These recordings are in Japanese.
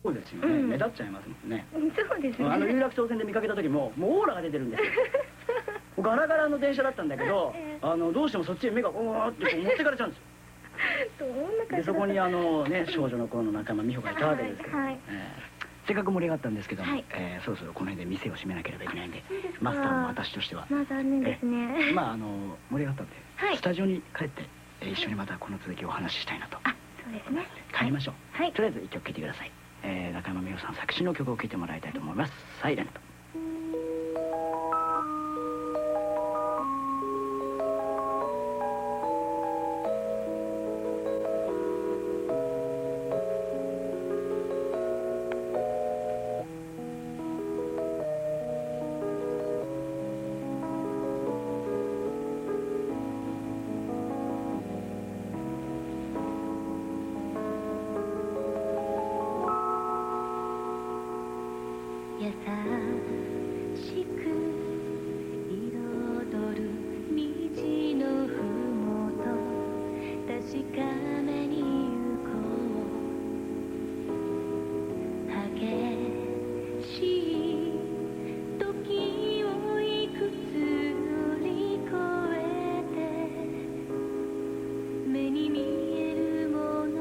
そうですよね、目立っちゃいますもんね。そうですね。有楽町線で見かけた時ももうオーラが出てるんですよ。ガラガラの電車だったんだけど、どうしてもそっちに目がおーってこう持ってかれちゃうんですよ。でそこにね、少女の頃の仲間美穂がいたわけですけど、せっかく盛り上がったんですけども、そろそろこの辺で店を閉めなければいけないんで、マスターの私としてはまあ残念ですね。まあ盛り上がったんで、スタジオに帰って一緒にまたこの続きをお話ししたいなと。そうですね。帰りましょう。とりあえず一曲聴いてください。中山美穂さん作詞の曲を聴いてもらいたいと思います。サイレント。優しく彩る虹のふもと、確かめに行こう。激しい時をいくつ乗り越えて、目に見えるもの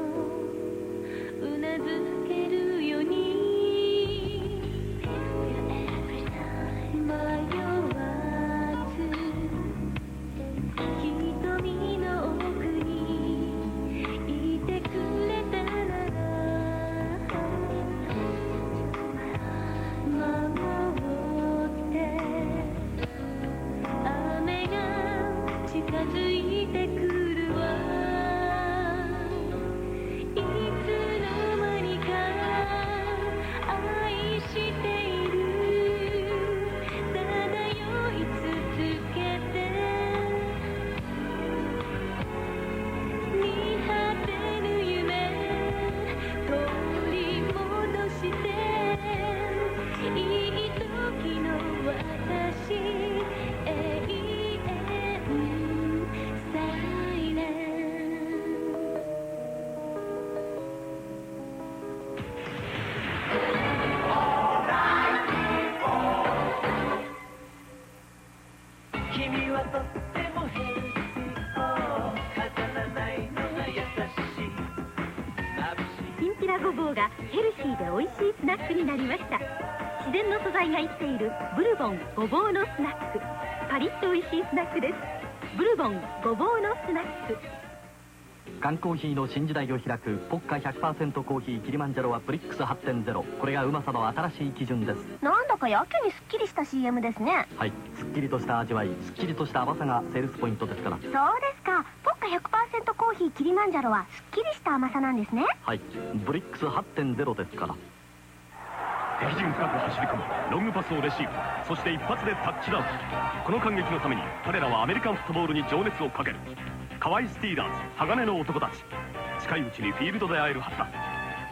うなずけるようにきんぴらごぼうがヘルシーで美味しいスナックになりました。自然の素材が生きているブルボンごぼうのスナック、パリッと美味しいスナックです。ブルボンごぼうのスナック。缶コーヒーの新時代を開くポッカ 100% コーヒーキリマンジャロはブリックス 8.0。 これがうまさの新しい基準です。なんだかやけにすっきりした CM ですね。はい、すっきりとした味わい、すっきりとした甘さがセールスポイントですから。そうですか。ポッカ 100% コーヒーキリマンジャロはすっきりした甘さなんですね。はい、ブリックス 8.0 ですから。敵陣深く走り込むロングパスをレシーブ、そして一発でタッチダウン。この感激のために彼らはアメリカンフットボールに情熱をかける。カワイ・スティーラーズ、鋼の男たち。近いうちにフィールドで会えるはずだ。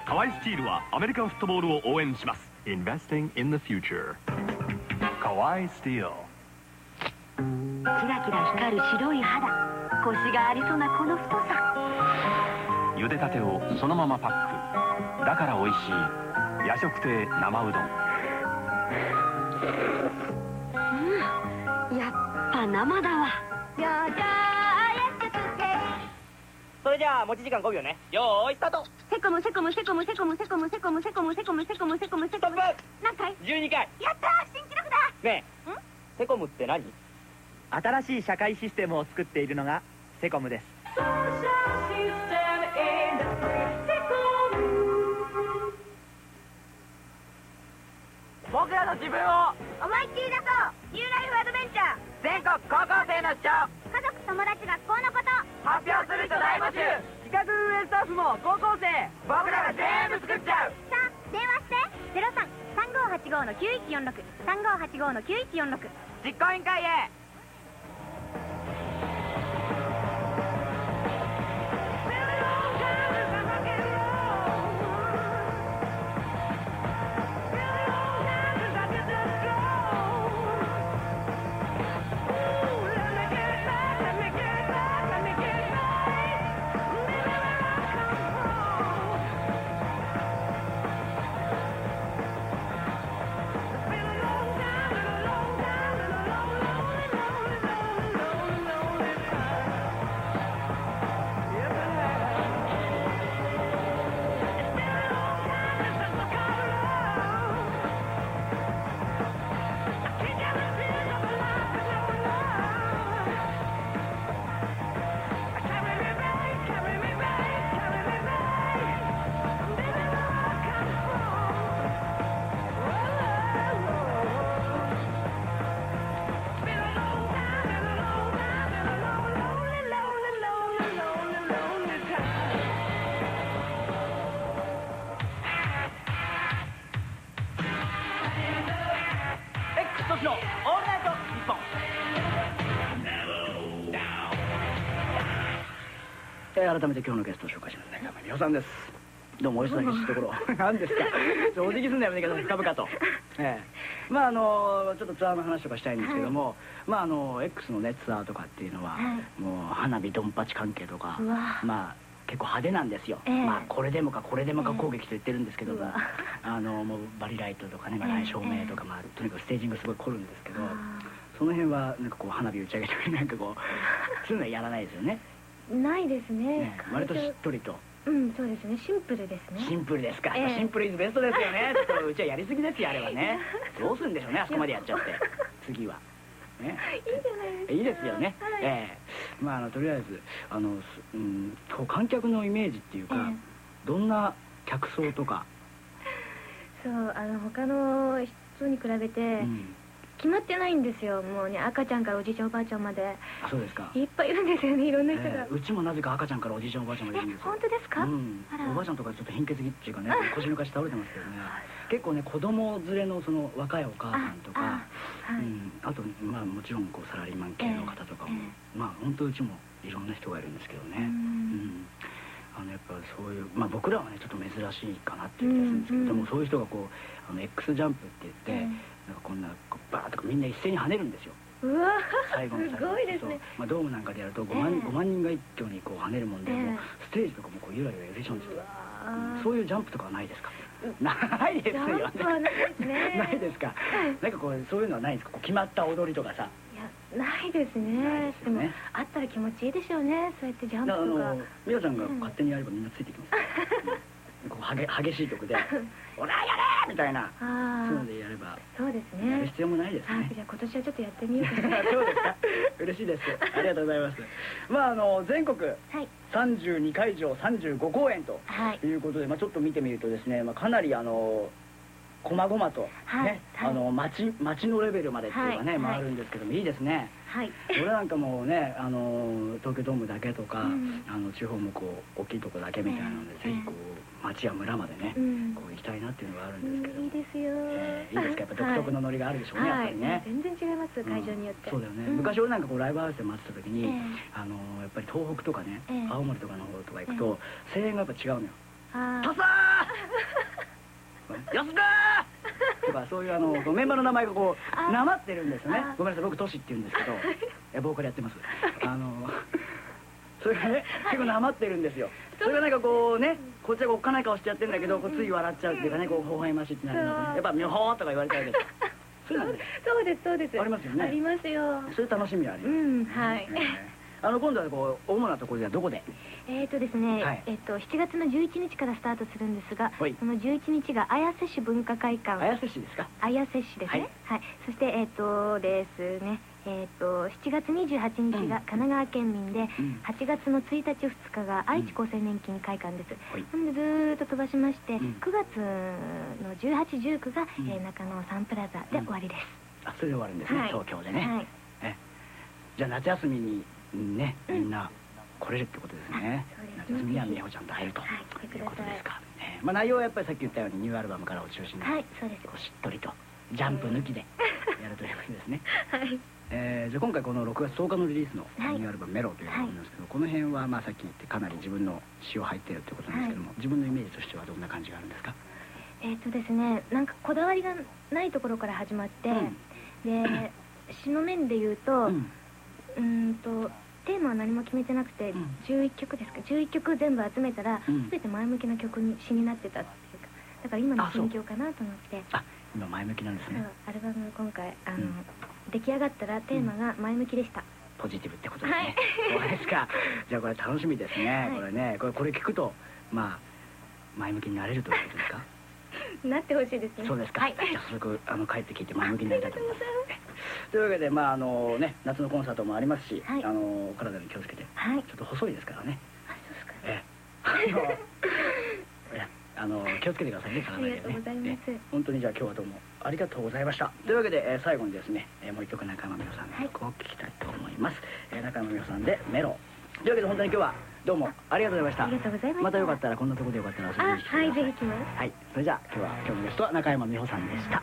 カワイ・スティールはアメリカンフットボールを応援します。 Investing in the future。 カワイ・スティール。キラキラ光る白い肌、コシがありそうなこの太さ。茹でたてをそのままパックだから美味しい夜食亭生うどん。やっぱ生だわ。それじゃあ持ち時間5秒ね。よーいスタート。セコムセコムセコムセコムセコムセコムセコムセコムセコムセコムセコム。何回？12回。やったー、新記録だ。ねえ、セコムって何？新しい社会システムを作っているのがセコムです。僕らの自分を思いっきり出そう。ニューライフアドベンチャー。全国高校生の主張。家族友達学校のこと発表する人大募集。企画運営スタッフも高校生。僕らが全部作っちゃう。さあ電話して。03-3585の9146 3585の9146。実行委員会へ。のオールナイトニッポン。改めて今日のゲストを紹介します。中山美穂さんです。どうもお忙しいところ。何ですか。お辞儀すんだよね、深々と。まあちょっとツアーの話とかしたいんですけども、まあX のねツアーとかっていうのはもう花火ドンパチ関係とか、まあ結構派手なんですよ。まあこれでもかこれでもか攻撃と言ってるんですけども、もうバリライトとかね、照明とか、まあとにかくステージングすごい凝るんですけど、その辺はなんかこう花火打ち上げとかなんかこうそういうのはやらないですよね。ないですね。割としっとりと。うん、そうですね。シンプルですね。シンプルですか。シンプルイズベストですよね。ちょっとうちはやりすぎですよ、あれはね。どうするんでしょうね、あそこまでやっちゃって。次は。ね。いいじゃないですか。いいですよね。まあとりあえずこう観客のイメージっていうか、どんな客層とか。そう、他の人に比べて。決まってないんですよ。もうね、赤ちゃんからおじいちゃんおばあちゃんまで。あ、そうですか。いっぱいいるんですよね、いろんな人が。うちもなぜか赤ちゃんからおじいちゃんおばあちゃんまでいるんですよ。本当ですか？おばあちゃんとかちょっと貧血気っていうかね、腰抜かし倒れてますけどね。結構ね、子供連れのその若いお母さんとか、あとまあもちろんこうサラリーマン系の方とかも、まあ本当うちもいろんな人がいるんですけどね。やっぱそういう、まあ僕らはねちょっと珍しいかなっていう気がするんですけど、でもそういう人がこうX ジャンプって言って、なんかこんなバーッとみんな一斉に跳ねるんですよ。うわ、最後のすごいですね。まあドームなんかでやると5万人が一挙にこう跳ねるもんで、もうステージとかもこうゆらゆら揺れちゃうんですよ。そういうジャンプとかはないですか？ないですよね。ジャンプはないですね。ないですか。なんかこうそういうのはないんですか？こう決まった踊りとかさ。いや、ないですね。でもあったら気持ちいいでしょうね。そうやってジャンプとか。みおちゃんが勝手にやればみんなついてきます。こう激しい曲で「オラやれ!」みたいな、そういうのでやればそうですね。やる必要もないですね。じゃあ今年はちょっとやってみようかな。そうですか。嬉しいです。ありがとうございます。まあ全国32会場35公演ということで、まあちょっと見てみるとですね、まあかなりこまごまとね、街のレベルまでっていうかね回るんですけども、いいですね。俺なんかもね、東京ドームだけとか地方もこう大きいとこだけみたいなので、ぜひこう町や村までねこう行きたいなっていうのがあるんですけど。いいですよ。いいですか。やっぱ独特のノリがあるでしょうね、やっぱりね。全然違います、会場によって。そうだよね。昔俺なんかこうライブハウスで待ってた時に、やっぱり東北とかね、青森とかの方とか行くと声援がやっぱ違うのよ。トサー安田とか、そういうメンバーの名前がこうなまってるんですよね。ごめんなさい、僕トシって言うんですけど、ボーカルやってます。それがね結構なまってるんですよ。それがなんかこうね、こっちはおっかない顔してやってるんだけど、こうつい笑っちゃうっていうかね、こう微笑ましいってなるので、やっぱミョホーとか言われちゃうわけです。そうです、そうです。ありますよね。ありますよ。そういう楽しみはあります。はい。今度はこう主なところではどこで？ですね、7月の11日からスタートするんですが、その11日が綾瀬市文化会館。綾瀬市ですか？綾瀬市ですね。はい。そしてですね、7月28日が神奈川県民で、8月の1日2日が愛知厚生年金会館です。なのでずーっと飛ばしまして、9月の18、19が中野サンプラザで終わりです。あ、それで終わるんですね、東京でね。じゃあ夏休みにね、みんな来れるってことですね。夏休みには美穂ちゃんと会えるということですか。まあ内容はやっぱりさっき言ったようにニューアルバムからを中心にこうしっとりとジャンプ抜きでやるということですね。じゃあ今回この6月10日のリリースのニューアルバム「メロ」ということなんですけど、この辺はまあさっき言ってかなり自分の詩を入っているということなんですけども、自分のイメージとしてはどんな感じがあるんですか？ですね、なんかこだわりがないところから始まって、で詩の面で言うとテーマは何も決めてなくて、11曲ですか、11曲全部集めたら全て前向きな曲に詩になってたっていうか、だから今の心境かなと思って。今前向きなんですね。アルバム今回出来上がったらテーマが前向きでした。ポジティブってことですね。そうですか。じゃあこれ楽しみですね。これね、これ聞くとまあ前向きになれるということですか？なってほしいですね。そうですか。じゃあ早速帰って聞いて前向きになりたいと思います。というわけでまあね、夏のコンサートもありますし、お体に気をつけて。ちょっと細いですからね。気をつけてくださいね、体にね。ありがとうございます。本当にじゃあ今日はどうもありがとうございました。というわけで最後にですね、もう一曲中山美穂さんの曲を聴きたいと思います。中山美穂さんでメロ。というわけで本当に今日はどうもありがとうございました。ありがとうございました。またよかったらこんなところでよかったら遊びに来てください。ぜひ来ます。はい、それじゃあ今日のゲストは中山美穂さんでした。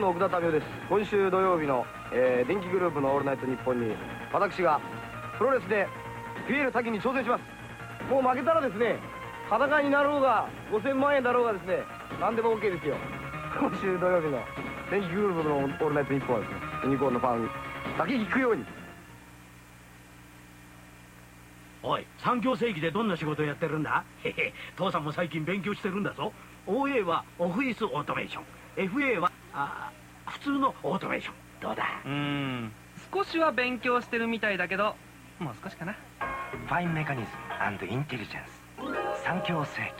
の奥田民生です。今週土曜日の、電気グループの「オールナイトニッポン」に私がプロレスでピエール滝に挑戦します。もう負けたらですね、裸になろうが5000万円だろうがですね、何でも OK ですよ。今週土曜日の電気グループの「オールナイトニッポン」はですね、ユニコーンのファンだけ聞くように。おい、三協正規でどんな仕事をやってるんだ？へへ、父さんも最近勉強してるんだぞ。 OA はオフィスオートメーション、 FA は普通のオートメーション。どうだ？少しは勉強してるみたいだけど、もう少しかな。ファインメカニズム&インテリジェンス、三協正規。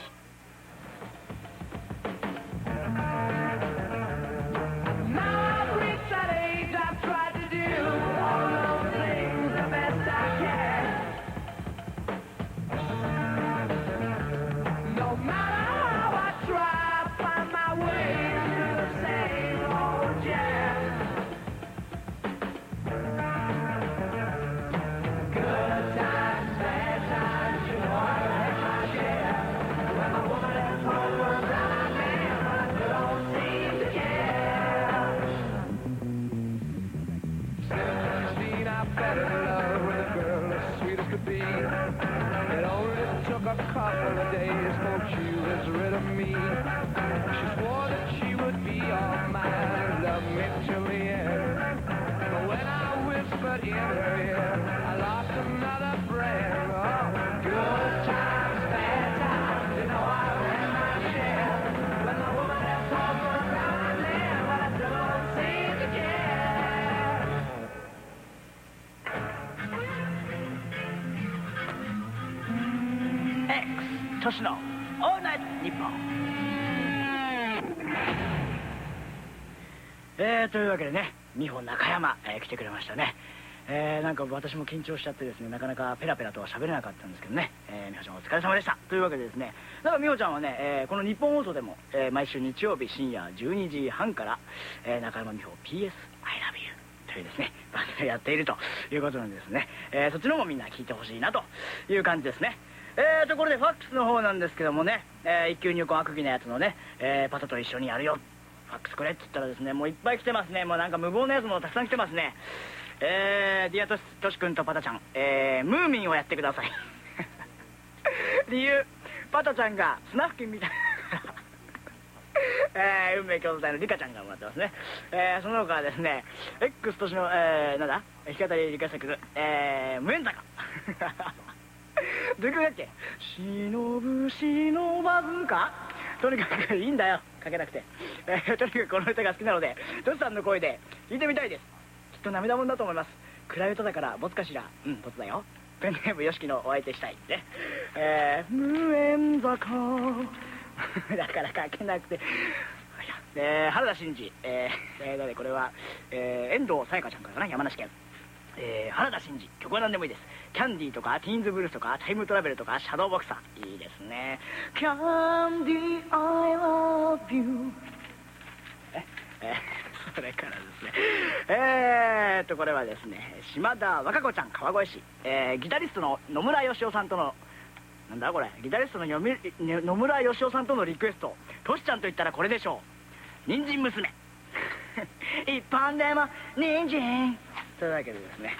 都市のオールナイトニッポン。というわけでね、美穂中山、来てくれましたね。なんか私も緊張しちゃってですね、なかなかペラペラとは喋れなかったんですけどね、美穂ちゃんお疲れ様でした。というわけでですね、だから美穂ちゃんはね、この日本放送でも、毎週日曜日深夜12時半から、中山美穂 PS I Love You というですね、番組をやっているということなんですね。そっちの方もみんな聞いてほしいなという感じですね。ところでファックスの方なんですけどもね、一級入魂悪義なやつのね、パトと一緒にやるよ、ファックスくれって言ったらですね、もういっぱい来てますね。もうなんか無謀なやつもたくさん来てますね。ディアトシ君とパタちゃん、ムーミンをやってください。理由、パタちゃんがスナフキンみたいな運命共同体のリカちゃんがもらってますね。その他はですね、X 年の、なんだ弾き語りリカ作、無縁坂。どういう曲だっけ？忍ばずか？とにかくいいんだよ、かけなくて。とにかくこの歌が好きなので、トシさんの声で聴いてみたいです。きっと涙もんだと思います。暗い歌だからボツかしら。うん、ボツだよ。ペンネームよしきのお相手したいね。無縁坂だからかけなくて。原田真二、誰これは、遠藤さやかちゃんからかな、山梨県。原田真二、曲は何でもいいです。キャンディーとかティーンズブルースとかタイムトラベルとかシャドーボクサー、いいですね。キャンディー I love you。 それからですね、これはですね、島田和歌子ちゃん、川越市、ギタリストの野村義雄さんとの、なんだこれ、ギタリストの野村義雄さんとのリクエスト。トシちゃんと言ったらこれでしょう。人参娘。一本でも人参。というわけでですね、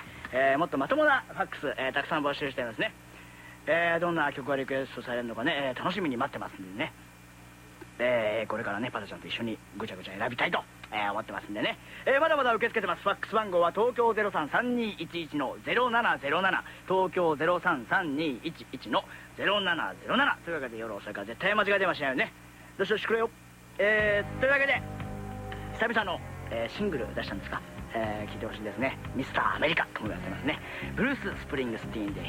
もっとまともなファックス、たくさん募集していますね。どんな曲がリクエストされるのかね、楽しみに待ってますんでね。これからね、パタちゃんと一緒にぐちゃぐちゃ選びたいと、思ってますんでね。まだまだ受け付けてます。ファックス番号は東京 033211 の0707、東京 033211 の0707。というわけで夜遅いから絶対間違い出ましないよね。どしどしくれよ。というわけで久々の、シングル出したんですか。聞いてほしいですね。ミスターアメリカともやってますね。ブルース・スプリングスティーンで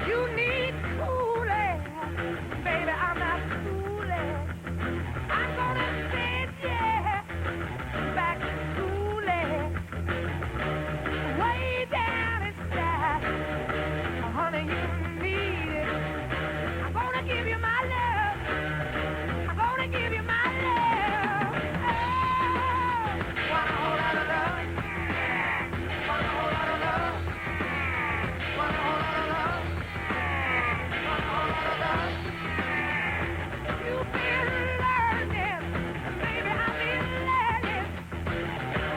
You need cooling, baby, I'm not fooling. I'm gonna send you back to schooling, way down inside. Honey, you need it. I'm gonna give you my love. I'm gonna give you my love. Oh, one whole lot of love. One whole lot of love. One whole lot of love. You've been learning, baby, I've been learning.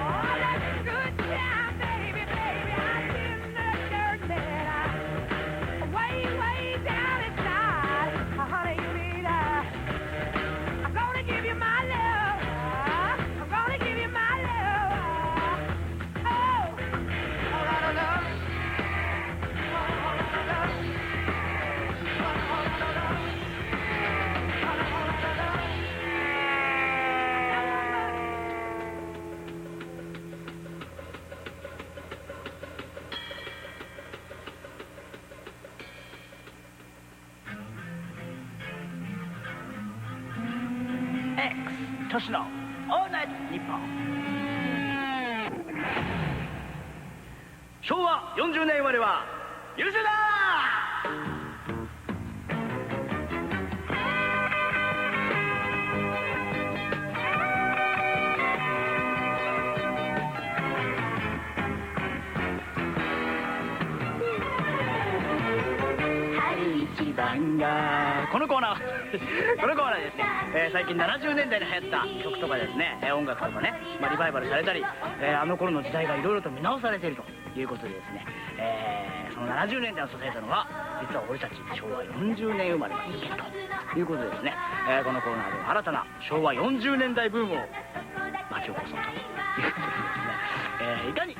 Oh, that's a good time, baby, I've been learning. Way down inside, honey, you need I'm gonna give you my love. I'm gonna give you my love. Oh, a lot of love. One whole lot of love. One whole lot of love. One whole lot of love. X 都市のオールナイトニッポン。昭和40年生まれは優秀だ春一番がこのコーナーですね、最近70年代に流行った曲とかですね、音楽とかね、リバイバルされたり、あの頃の時代がいろいろと見直されているということでですね、その70年代を支えたのが実は俺たち昭和40年生まれの人間ということでですね、このコーナーでは新たな昭和40年代ブームを巻き起こそうということでですね、いかに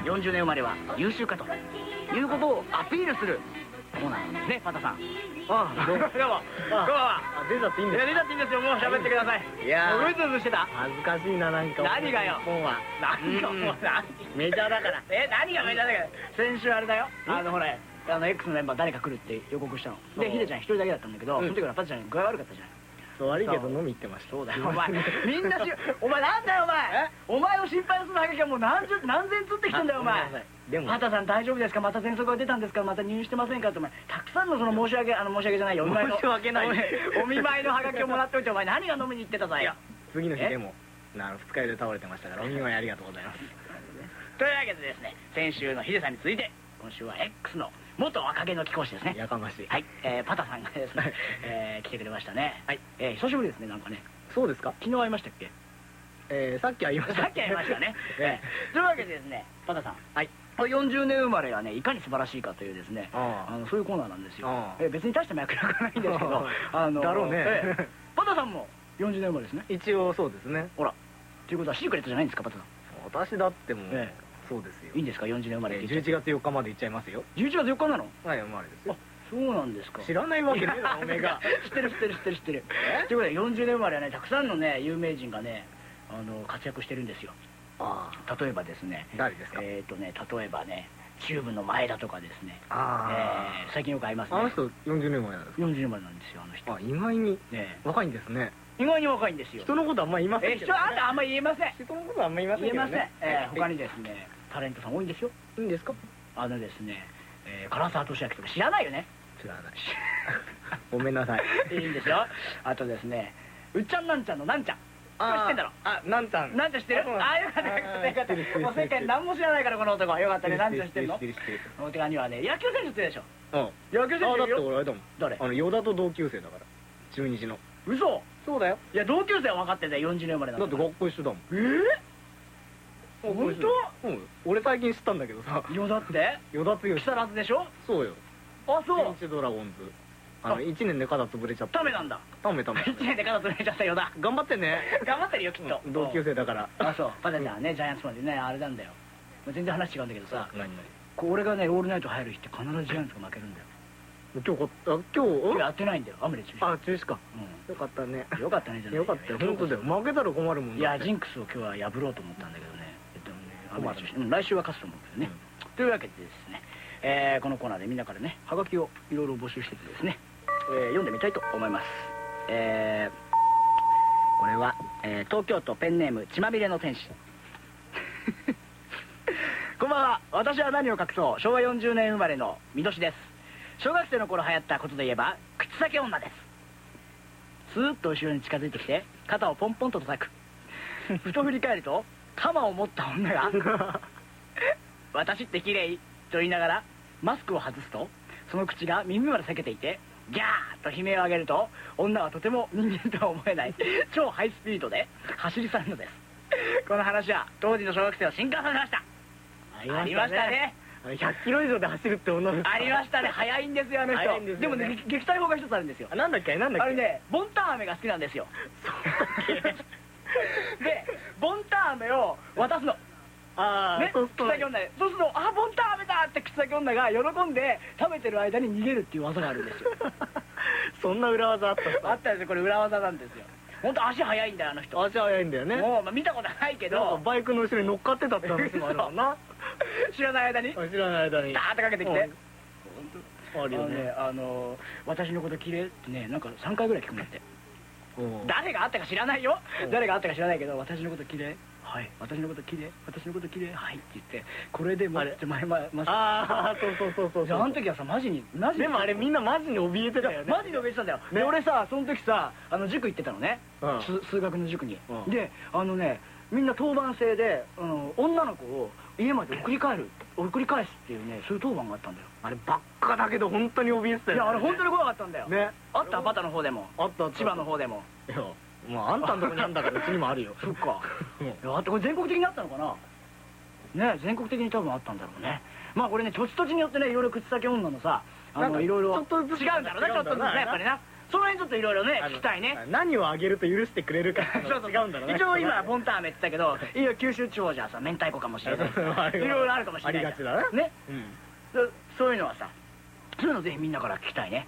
40年生まれは優秀かということをアピールするコーナーなんですね。パタさん、ああ、どうも。こんばんは。出たっていいんですか？出たっていいんですよ。もう喋ってください。いやー、もううずうずしてた。恥ずかしいな、なんか。何がよ。本は。何がもうメジャーだから。何がメジャーだから。先週あれだよ。ほら、X のメンバー誰か来るって予告したの。で、ヒデちゃん一人だけだったんだけど、その時からパタちゃん具合悪かったじゃん。そう、悪いけど飲み行ってました。そうだよ。お前、みんなお前なんだよ、お前。お前を心配するハガキがもう何千つってきてんだよ、お前。でもパタさん大丈夫ですか、また喘息が出たんですか、また入院してませんかって、お前たくさんのその申し訳じゃないよ、お見舞いの申し訳ないお見舞いのハガキをもらっておいて、お前何が飲みに行ってたぞよ。次の日でも二日酔いで倒れてましたから、お見舞いありがとうございます。というわけでですね、先週のヒデさんに続いて今週は X の元若気の貴公子ですね。やかましい。はい、パタさんがですね、来てくれましたね。はい、久しぶりですね、なんかね。そうですか？昨日会いましたっけ？さっき会いました。さっき会いましたね。というわけでですね、パタさん、はい、40年生まれがねいかに素晴らしいかというですね、そういうコーナーなんですよ。別に大した脈絡はないんですけど、だろうね。パタさんも40年生まれですね。一応そうですね。ほら、ということはシークレットじゃないんですか、パタさん。私だってもそうですよ。いいんですか、40年生まれ。11月4日まで行っちゃいますよ。11月4日なの？はい、生まれですよ。そうなんですか。知らないわけねえだろ、おめえが。知ってる。ということで40年生まれはね、たくさんのね有名人がね活躍してるんですよ。例えばですね、誰ですか？例えばね、チューブの前田とかですね、最近よく会いますね。あの人40年前なんですか？ 40年前なんですよ、あの人。意外に若いんですね。意外に若いんですよ。人のことあんまり言いませんけど。あんたあんまり言えません。人のことあんまり言いませんけどね。言えません。他にですね、タレントさん多いんですよ。いいんですか？ですね、唐沢寿明とか知らないよね。知らない。ごめんなさい。いいんですよ。あとですね、うっちゃんなんちゃんのなんちゃん。知ってんだろ。なんちゃん。なんちゃん知ってる？よかったもう世界何も知らないからこの男。よかったね、なんちゃん知ってるの？この手紙はね、野球選手ってでしょ。野球選手。だって俺あれだもん。誰？与田と同級生だから。中日の。嘘？そうだよ。いや、同級生は分かってんだよ、40年生まれだだって学校一緒だもん。本当？うん。俺最近知ったんだけどさ。与田って？与田剛。木更津でしょ？そうよ。あ、そう。中日ドラゴンズ。1年で肩潰れちゃった。ダメなんだ。ダメ。1年で肩潰れちゃったよだ。頑張ってね。頑張ってるよ、きっと。同級生だから。あ、そう。パタちゃんはね、ジャイアンツまでね、あれなんだよ。全然話違うんだけどさ、俺がね、オールナイト入る日って必ずジャイアンツが負けるんだよ。今日今日やってないんだよ、雨で中止。あ、中止か。よかったね。よかったねじゃない。よかったよ、本当だよ。負けたら困るもん。いや、ジンクスを今日は破ろうと思ったんだけどね。雨で中止。来週は勝つと思うけどね。というわけでですね、このコーナーでみんなからね、ハガキをいろいろ募集しててですね、読んでみたいと思います。これは、東京都ペンネーム血まみれの天使。こんばんは。私は何を隠そう、昭和40年生まれの三年です。小学生の頃流行ったことで言えば口先女です。スーッと後ろに近づいてきて肩をポンポンと叩く。ふと振り返ると鎌を持った女が「私って綺麗と言いながらマスクを外すと、その口が耳まで裂けていてギャーと悲鳴を上げると、女はとても人間とは思えない超ハイスピードで走り去るのです。この話は当時の小学生を震撼させました。ありましたね。100キロ以上で走るって女の子。ありましたね。速いんですよ、あの人。でもね、撃退法が一つあるんですよ。なんだっけ、なんだっけ。あれね、ボンタン飴が好きなんですよ。で、ボンタン飴を渡すの。ね、口先女で。そうすると、あ、ボンタン飴だって口先女が喜んで食べてる間に逃げるっていう技があるんですよ。そんな裏技あった。あったんですよ。これ裏技なんですよ。本当足速いんだよ、あの人。足速いんだよね。もう、見たことないけど、バイクの後ろに乗っかってたって話もあるもんな。知らない間に知らない間にダーッとかけてきて、あるよね。私のこと綺麗ってね、なんか3回ぐらい聞くんだって。誰があったか知らないよ。誰があったか知らないけど、私のこと綺麗、はい、私のこと綺麗、私のこと綺麗、はいって言って、これでもって前まああ、そうあの時はさ、マジにでもあれみんなマジに怯えてたよね。マジに怯えてたんだよ。で、俺さ、その時さ、塾行ってたのね、数学の塾に。で、みんな当番制で女の子を家まで送り返すっていうね、そういう当番があったんだよ。あればっかだけど本当に怯えてたよ。いや、あれ本当に怖かったんだよね。あった、バタの方でも、あった、千葉の方でも。いや、まああんたのとこにあんだからうちにもあるよ。そっか。いや、これ全国的にあったのかな。ね、全国的に多分あったんだろうね。まあこれね、土地土地によってね、いろいろ口先女のさ、いろいろ違うんだろうね、ちょっとずつね、やっぱりな。その辺ちょっといろいろね、聞きたいね。何をあげると許してくれるか。そう違うんだろうね。一応今ボンタン飴って言ったけど、いや、九州地方じゃさ、明太子かもしれない。いろいろあるかもしれない。ありがちだな。ね。そういうのはさ、そういうのぜひみんなから聞きたいね。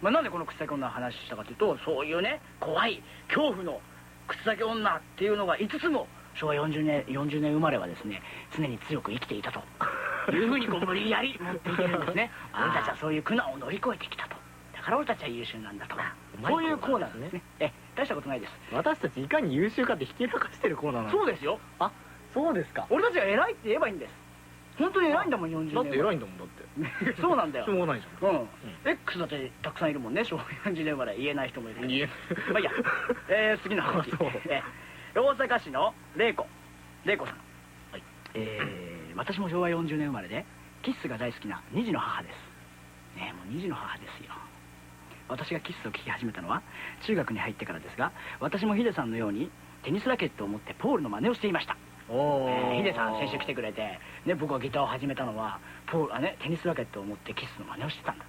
なんでこの口先女の話したかというと、そういうね、怖い恐怖の口先女っていうのが5つも昭和40年生まれはですね、常に強く生きていたというふうに無理やり持っていけるんですね。俺たちはそういう苦難を乗り越えてきたと。だから俺たちは優秀なんだと。そういうコーナーですね。大したことないです。私たちいかに優秀かってひけらかしてるコーナーなんです。そうですよ。あ、そうですか。俺たちが偉いって言えばいいんです。本当に偉いんだもん、40年。だって偉いんだもん、だって。そうなんだよ。しょうがないじゃん。X だってたくさんいるもんね、昭和40年まで言えない人もいる。まあいいや。次の話。大阪市の玲子さん。私も昭和40年生まれで、キッスが大好きな2児の母です。ね、もう2児の母ですよ。私がキッスを聞き始めたのは中学に入ってからですが、私もヒデさんのようにテニスラケットを持ってポールの真似をしていました。ヒデさん先週来てくれて、ね、僕がギターを始めたのはテニスラケットを持ってキスの真似をしてたんだ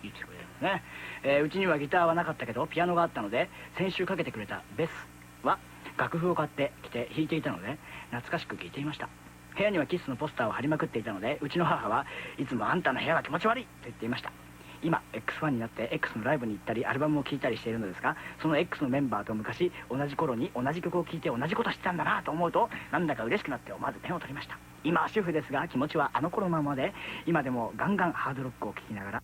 言ってくれるんですね。うちにはギターはなかったけどピアノがあったので、先週かけてくれたベスは楽譜を買ってきて弾いていたので懐かしく聴いていました。部屋にはキスのポスターを貼りまくっていたので、うちの母はいつもあんたの部屋が気持ち悪いと言っていました。今 X ファンになって X のライブに行ったりアルバムを聴いたりしているのですが、その X のメンバーと昔同じ頃に同じ曲を聴いて同じことしてたんだなと思うと、なんだか嬉しくなって思わずペンを取りました。今は主婦ですが気持ちはあの頃のままで、今でもガンガンハードロックを聴きながら